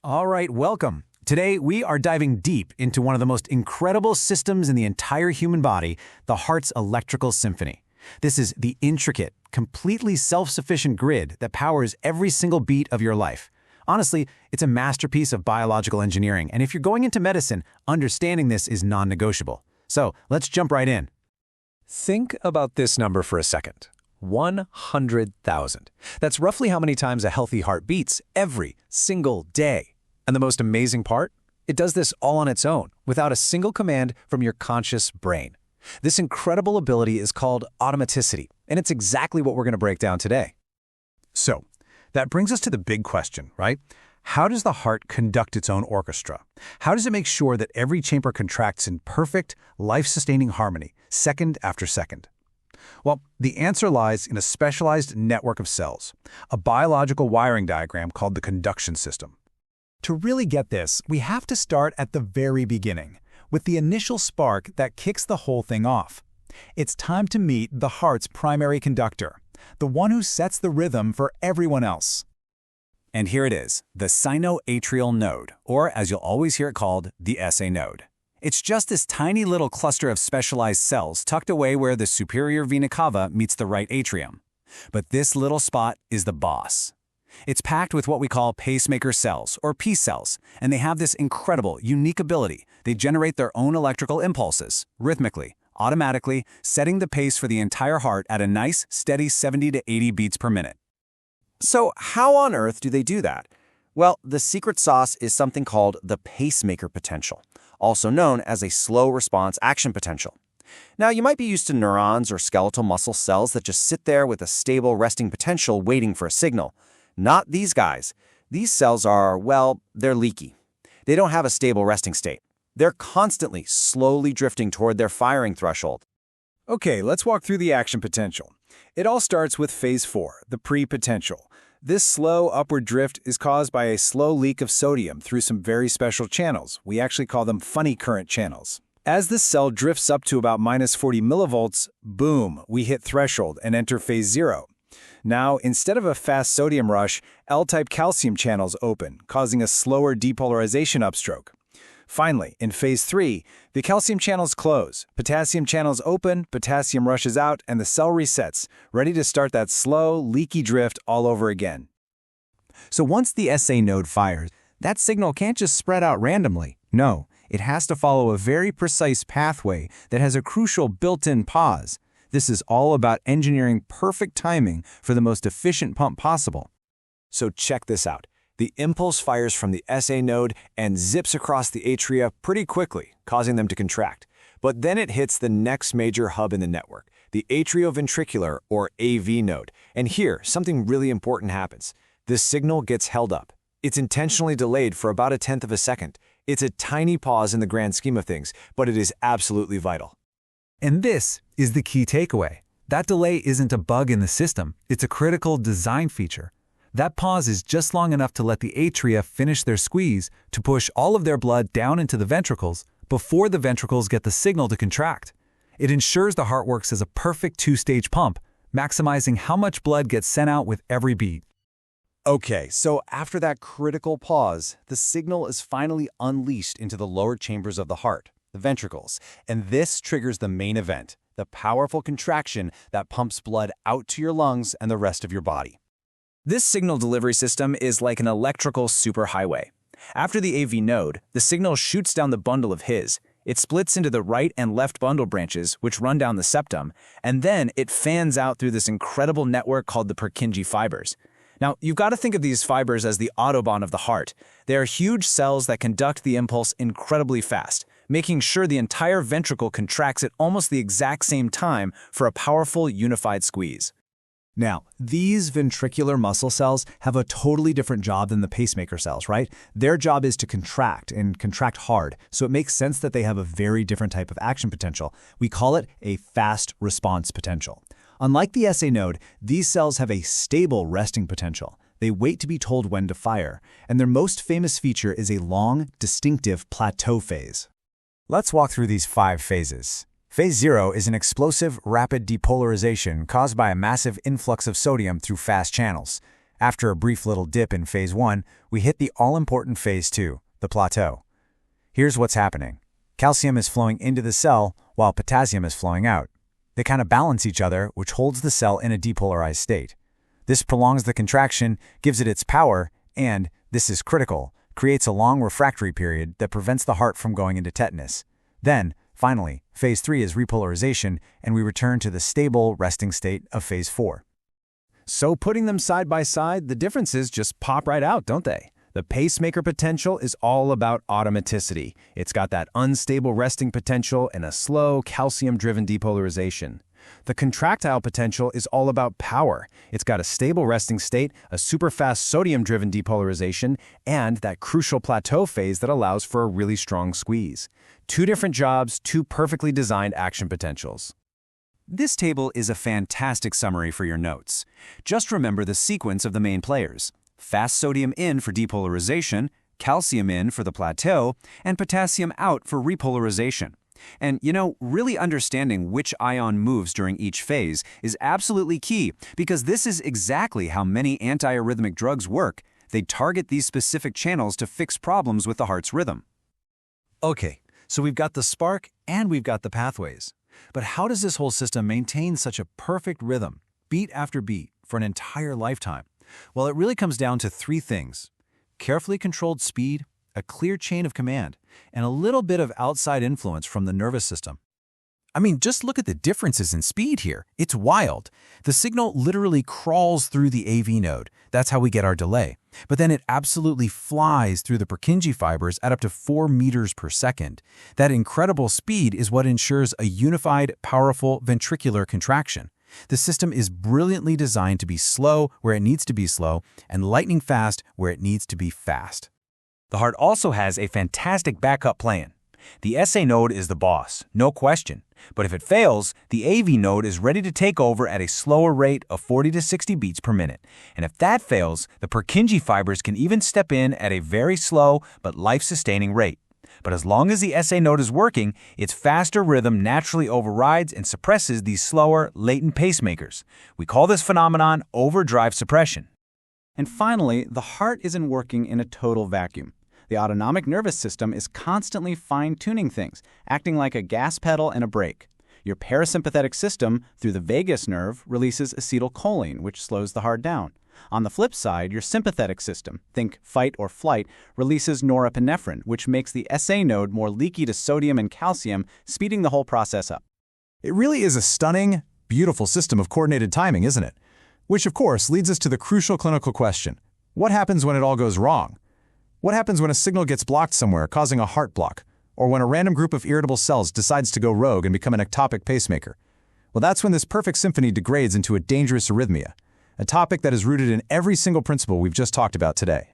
All right, welcome. Today, we are diving deep into one of the most incredible systems in the entire human body, the heart's electrical symphony. This is the intricate, completely self-sufficient grid that powers every single beat of your life. Honestly, it's a masterpiece of biological engineering, and if you're going into medicine, understanding this is non-negotiable. So, let's jump right in. Think about this number for a second. 100,000. That's roughly how many times a healthy heart beats every single day. And the most amazing part? It does this all on its own, without a single command from your conscious brain. This incredible ability is called automaticity, and it's exactly what we're going to break down today. So, that brings us to the big question, right? How does the heart conduct its own orchestra? How does it make sure that every chamber contracts in perfect, life-sustaining harmony, second after second? Well, the answer lies in a specialized network of cells, a biological wiring diagram called the conduction system. To really get this, we have to start at the very beginning, with the initial spark that kicks the whole thing off. It's time to meet the heart's primary conductor, the one who sets the rhythm for everyone else. And here it is, the sinoatrial node, or as you'll always hear it called, the SA node. It's just this tiny little cluster of specialized cells tucked away where the superior vena cava meets the right atrium. But this little spot is the boss. It's packed with what we call pacemaker cells, or P cells, and they have this incredible, unique ability. They generate their own electrical impulses, rhythmically, automatically, setting the pace for the entire heart at a nice, steady 70 to 80 beats per minute. So how on earth do they do that? Well, the secret sauce is something called the pacemaker potential, also known as a slow response action potential. Now, you might be used to neurons or skeletal muscle cells that just sit there with a stable resting potential waiting for a signal. Not these guys. These cells are, well, they're leaky. They don't have a stable resting state. They're constantly, slowly drifting toward their firing threshold. Okay, let's walk through the action potential. It all starts with phase 4, the pre-potential. This slow upward drift is caused by a slow leak of sodium through some very special channels. We actually call them funny current channels. As the cell drifts up to about minus 40 millivolts, boom, we hit threshold and enter phase 0. Now, instead of a fast sodium rush, L-type calcium channels open, causing a slower depolarization upstroke. Finally, in phase 3, the calcium channels close, potassium channels open, potassium rushes out, and the cell resets, ready to start that slow, leaky drift all over again. So once the SA node fires, that signal can't just spread out randomly. No, it has to follow a very precise pathway that has a crucial built-in pause. This is all about engineering perfect timing for the most efficient pump possible. So check this out. The impulse fires from the SA node and zips across the atria pretty quickly, causing them to contract. But then it hits the next major hub in the network, the atrioventricular, or AV node. And here, something really important happens. This signal gets held up. It's intentionally delayed for about 1/10 of a second. It's a tiny pause in the grand scheme of things, but it is absolutely vital. And this is the key takeaway. That delay isn't a bug in the system, it's a critical design feature. That pause is just long enough to let the atria finish their squeeze to push all of their blood down into the ventricles before the ventricles get the signal to contract. It ensures the heart works as a perfect two-stage pump, maximizing how much blood gets sent out with every beat. Okay, so after that critical pause, the signal is finally unleashed into the lower chambers of the heart, the ventricles, and this triggers the main event, the powerful contraction that pumps blood out to your lungs and the rest of your body. This signal delivery system is like an electrical superhighway. After the AV node, the signal shoots down the bundle of His. It splits into the right and left bundle branches, which run down the septum, and then it fans out through this incredible network called the Purkinje fibers. Now, you've got to think of these fibers as the autobahn of the heart. They are huge cells that conduct the impulse incredibly fast, making sure the entire ventricle contracts at almost the exact same time for a powerful unified squeeze. Now, these ventricular muscle cells have a totally different job than the pacemaker cells, right? Their job is to contract, and contract hard, so it makes sense that they have a very different type of action potential. We call it a fast response potential. Unlike the SA node, these cells have a stable resting potential. They wait to be told when to fire, and their most famous feature is a long, distinctive plateau phase. Let's walk through these 5 phases. Phase 0 is an explosive, rapid depolarization caused by a massive influx of sodium through fast channels. After a brief little dip in phase 1, we hit the all-important phase 2, the plateau. Here's what's happening. Calcium is flowing into the cell while potassium is flowing out. They kind of balance each other, which holds the cell in a depolarized state. This prolongs the contraction, gives it its power, and, this is critical, creates a long refractory period that prevents the heart from going into tetanus. Then, finally, phase 3 is repolarization, and we return to the stable, resting state of phase 4. So putting them side by side, the differences just pop right out, don't they? The pacemaker potential is all about automaticity. It's got that unstable resting potential and a slow, calcium-driven depolarization. The contractile potential is all about power. It's got a stable resting state, a super-fast sodium-driven depolarization, and that crucial plateau phase that allows for a really strong squeeze. Two different jobs, two perfectly designed action potentials. This table is a fantastic summary for your notes. Just remember the sequence of the main players. Fast sodium in for depolarization, calcium in for the plateau, and potassium out for repolarization. And, really understanding which ion moves during each phase is absolutely key because this is exactly how many antiarrhythmic drugs work. They target these specific channels to fix problems with the heart's rhythm. Okay, so we've got the spark and we've got the pathways. But how does this whole system maintain such a perfect rhythm, beat after beat, for an entire lifetime? Well, it really comes down to 3 things: carefully controlled speed, a clear chain of command, and a little bit of outside influence from the nervous system. I mean, just look at the differences in speed here. It's wild. The signal literally crawls through the AV node. That's how we get our delay. But then it absolutely flies through the Purkinje fibers at up to 4 meters per second. That incredible speed is what ensures a unified, powerful ventricular contraction. The system is brilliantly designed to be slow where it needs to be slow and lightning fast where it needs to be fast. The heart also has a fantastic backup plan. The SA node is the boss, no question. But if it fails, the AV node is ready to take over at a slower rate of 40 to 60 beats per minute. And if that fails, the Purkinje fibers can even step in at a very slow but life-sustaining rate. But as long as the SA node is working, its faster rhythm naturally overrides and suppresses these slower, latent pacemakers. We call this phenomenon overdrive suppression. And finally, the heart isn't working in a total vacuum. The autonomic nervous system is constantly fine-tuning things, acting like a gas pedal and a brake. Your parasympathetic system, through the vagus nerve, releases acetylcholine, which slows the heart down. On the flip side, your sympathetic system, think fight or flight, releases norepinephrine, which makes the SA node more leaky to sodium and calcium, speeding the whole process up. It really is a stunning, beautiful system of coordinated timing, isn't it? Which, of course, leads us to the crucial clinical question. What happens when it all goes wrong? What happens when a signal gets blocked somewhere, causing a heart block? Or when a random group of irritable cells decides to go rogue and become an ectopic pacemaker? Well, that's when this perfect symphony degrades into a dangerous arrhythmia, a topic that is rooted in every single principle we've just talked about today.